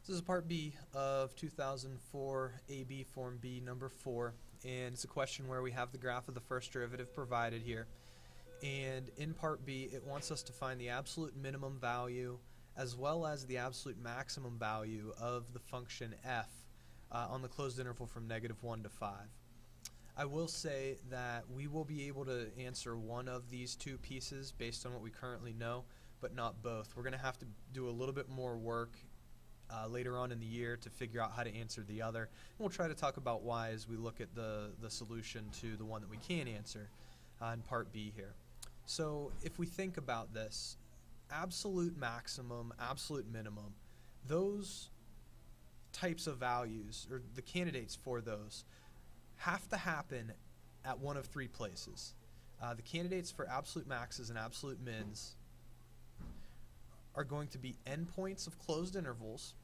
This is part B of 2004 AB Form B number 4, and it's a question where we have the graph of the first derivative provided here. And in part B, it wants us to find the absolute minimum value as well as the absolute maximum value of the function f on the closed interval from -1 to 5. I will say that we will be able to answer one of these two pieces based on what we currently know, but not both. We're going to have to do a little bit more work later on in the year to figure out how to answer the other. And we'll try to talk about why as we look at the solution to the one that we can answer in part B here. So if we think about this, absolute maximum, absolute minimum, those types of values, or the candidates for those, have to happen at one of three places. The candidates for absolute maxes and absolute mins are going to be endpoints of closed intervals.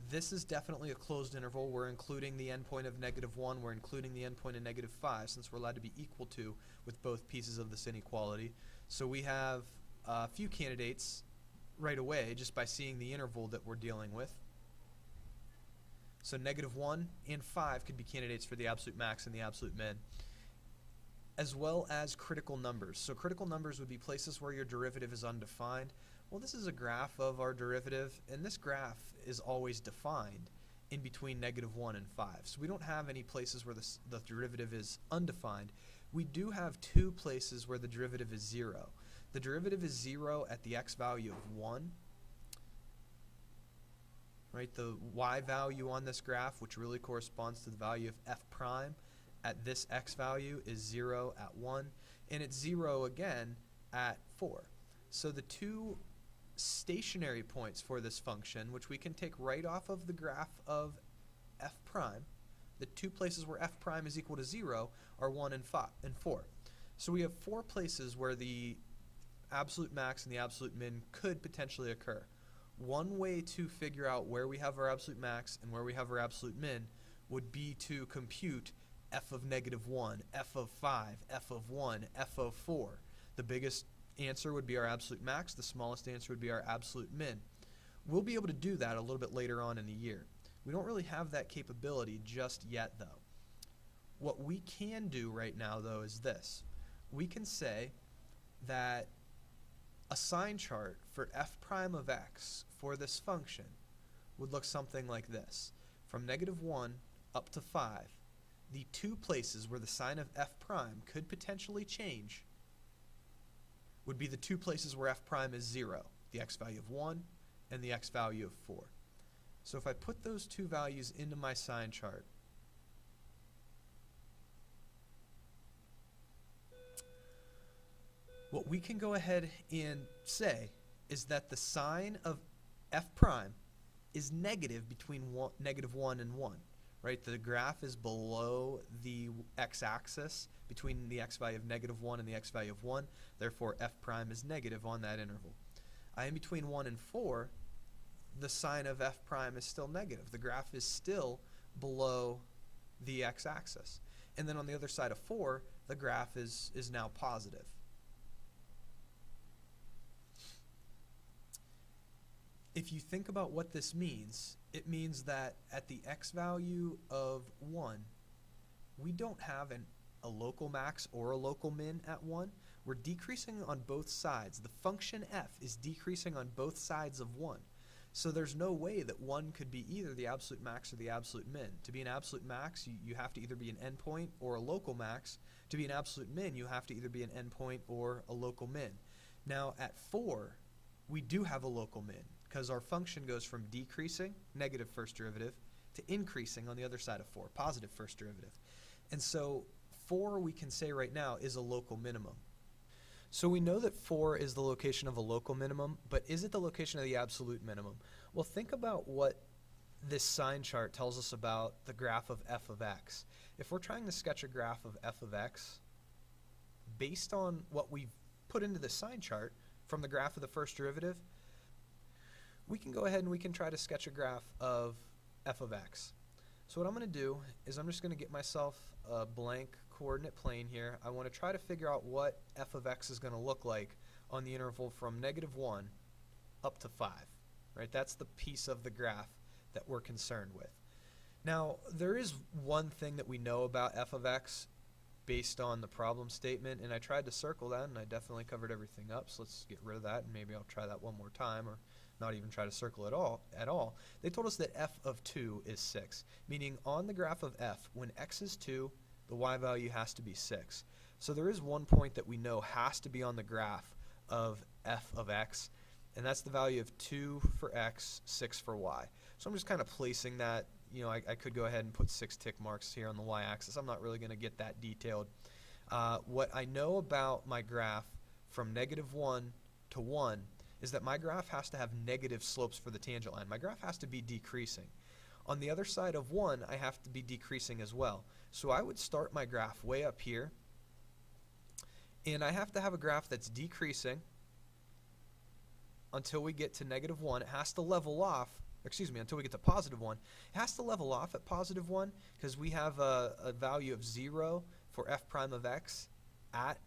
This is definitely a closed interval. We're including the endpoint of -1. We're including the endpoint of -5 since we're allowed to be equal to with both pieces of this inequality. So we have a few candidates right away just by seeing the interval that we're dealing with. So -1 and 5 could be candidates for the absolute max and the absolute min, as well as critical numbers. So critical numbers would be places where your derivative is undefined. Well, this is a graph of our derivative, and this graph is always defined in between -1 and 5. So we don't have any places where the derivative is undefined. We do have two places where the derivative is 0. The derivative is 0 at the x value of 1. Right, the y value on this graph, which really corresponds to the value of f prime at this x value, is 0 at 1, and it's 0 again at 4. So the two stationary points for this function, which we can take right off of the graph of f prime, the two places where f prime is equal to 0 are 1 and 4. So we have four places where the absolute max and the absolute min could potentially occur. One way to figure out where we have our absolute max and where we have our absolute min would be to compute f of -1, f of 5, f of 1, f of 4. The biggest answer would be our absolute max, the smallest answer would be our absolute min. We'll be able to do that a little bit later on in the year. We don't really have that capability just yet though. What we can do right now though is this. We can say that a sign chart for f prime of x for this function would look something like this. From -1 up to 5, the two places where the sign of f prime could potentially change would be the two places where f prime is 0, the x value of 1 and the x value of 4. So if I put those two values into my sign chart, what we can go ahead and say is that the sign of f prime is negative between -1 and 1. Right? The graph is below the x-axis between the x value of -1 and the x value of 1. Therefore, f prime is negative on that interval. In between 1 and 4, the sign of f prime is still negative. The graph is still below the x-axis. And then on the other side of 4, the graph is now positive. If you think about what this means, it means that at the x value of 1, we don't have a local max or a local min at 1. We're decreasing on both sides. The function f is decreasing on both sides of 1. So there's no way that 1 could be either the absolute max or the absolute min. To be an absolute max, you have to either be an endpoint or a local max. To be an absolute min, you have to either be an endpoint or a local min. Now at 4, we do have a local min, because our function goes from decreasing, negative first derivative, to increasing on the other side of 4, positive first derivative. And so 4, we can say right now, is a local minimum. So we know that 4 is the location of a local minimum, but is it the location of the absolute minimum? Well, think about what this sign chart tells us about the graph of f of x. If we're trying to sketch a graph of f of x, based on what we've put into the sign chart from the graph of the first derivative, we can go ahead and we can try to sketch a graph of f of x. So what I'm going to do is I'm just going to get myself a blank coordinate plane here. I want to try to figure out what f of x is going to look like on the interval from -1 up to 5. Right? That's the piece of the graph that we're concerned with. Now, there is one thing that we know about f of x based on the problem statement, and I tried to circle that, and I definitely covered everything up, so let's get rid of that, and maybe I'll try that one more time, or not even try to circle it at all. They told us that f of 2 is 6, meaning on the graph of f, when x is 2, the y value has to be 6. So there is one point that we know has to be on the graph of f of x, and that's the value of 2 for x, 6 for y. So I'm just kind of placing that. You know, I could go ahead and put 6 tick marks here on the y-axis. I'm not really going to get that detailed. What I know about my graph from -1 to 1 is that my graph has to have negative slopes for the tangent line. My graph has to be decreasing. On the other side of 1, I have to be decreasing as well. So I would start my graph way up here, and I have to have a graph that's decreasing until we get to -1. It has to level off, until we get to +1. It has to level off at +1 because we have a value of 0 for f prime of x at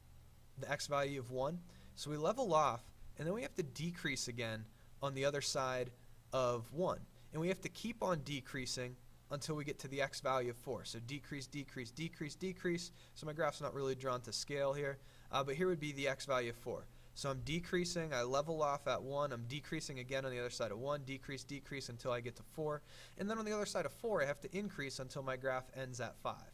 the x value of 1. So we level off, and then we have to decrease again on the other side of 1. And we have to keep on decreasing until we get to the x value of 4. So decrease, decrease, decrease, decrease. So my graph's not really drawn to scale here, but here would be the x value of 4. So I'm decreasing, I level off at 1, I'm decreasing again on the other side of 1, decrease, decrease until I get to 4. And then on the other side of 4, I have to increase until my graph ends at 5.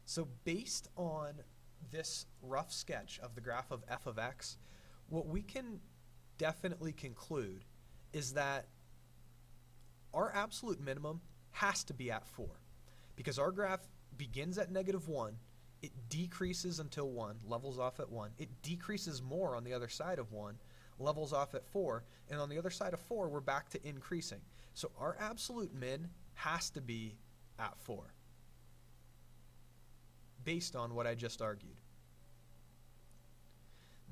So based on this rough sketch of the graph of f of x, what we can definitely conclude is that our absolute minimum has to be at 4, because our graph begins at -1, it decreases until 1, levels off at 1, it decreases more on the other side of 1, levels off at 4, and on the other side of 4 we're back to increasing. So our absolute min has to be at 4, based on what I just argued.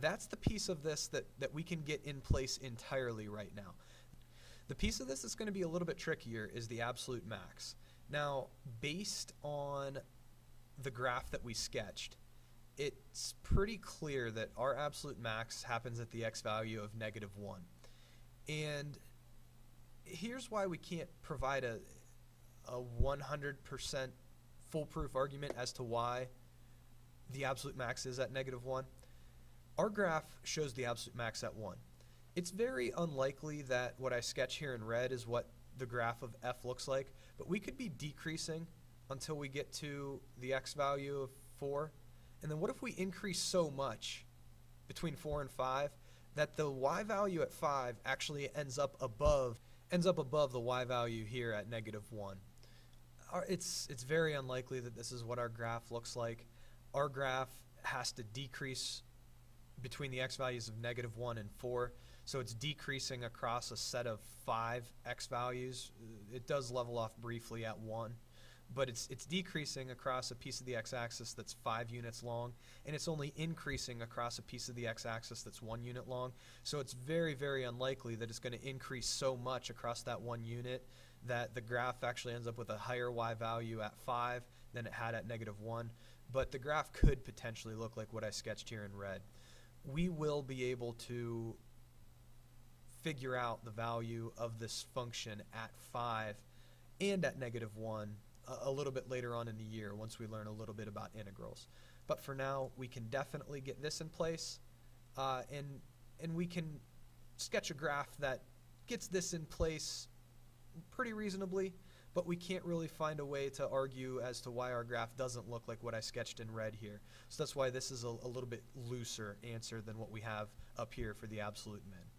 That's the piece of this that we can get in place entirely right now. The piece of this that's going to be a little bit trickier is the absolute max. Now, based on the graph that we sketched, it's pretty clear that our absolute max happens at the x value of -1. And here's why we can't provide a 100% foolproof argument as to why the absolute max is at -1. Our graph shows the absolute max at 1. It's very unlikely that what I sketch here in red is what the graph of f looks like, but we could be decreasing until we get to the x value of 4. And then what if we increase so much between 4 and 5 that the y value at 5 actually ends up above the y value here at -1? It's very unlikely that this is what our graph looks like. Our graph has to decrease between the x values of -1 and 4. So it's decreasing across a set of 5 x values. It does level off briefly at 1, but it's decreasing across a piece of the x-axis that's 5 units long, and it's only increasing across a piece of the x-axis that's 1 unit long. So it's very, very unlikely that it's going to increase so much across that 1 unit that the graph actually ends up with a higher y value at 5 than it had at -1. But the graph could potentially look like what I sketched here in red. We will be able to figure out the value of this function at 5 and at -1 a little bit later on in the year once we learn a little bit about integrals. But for now, we can definitely get this in place, and we can sketch a graph that gets this in place pretty reasonably, but we can't really find a way to argue as to why our graph doesn't look like what I sketched in red here. So that's why this is a little bit looser answer than what we have up here for the absolute min.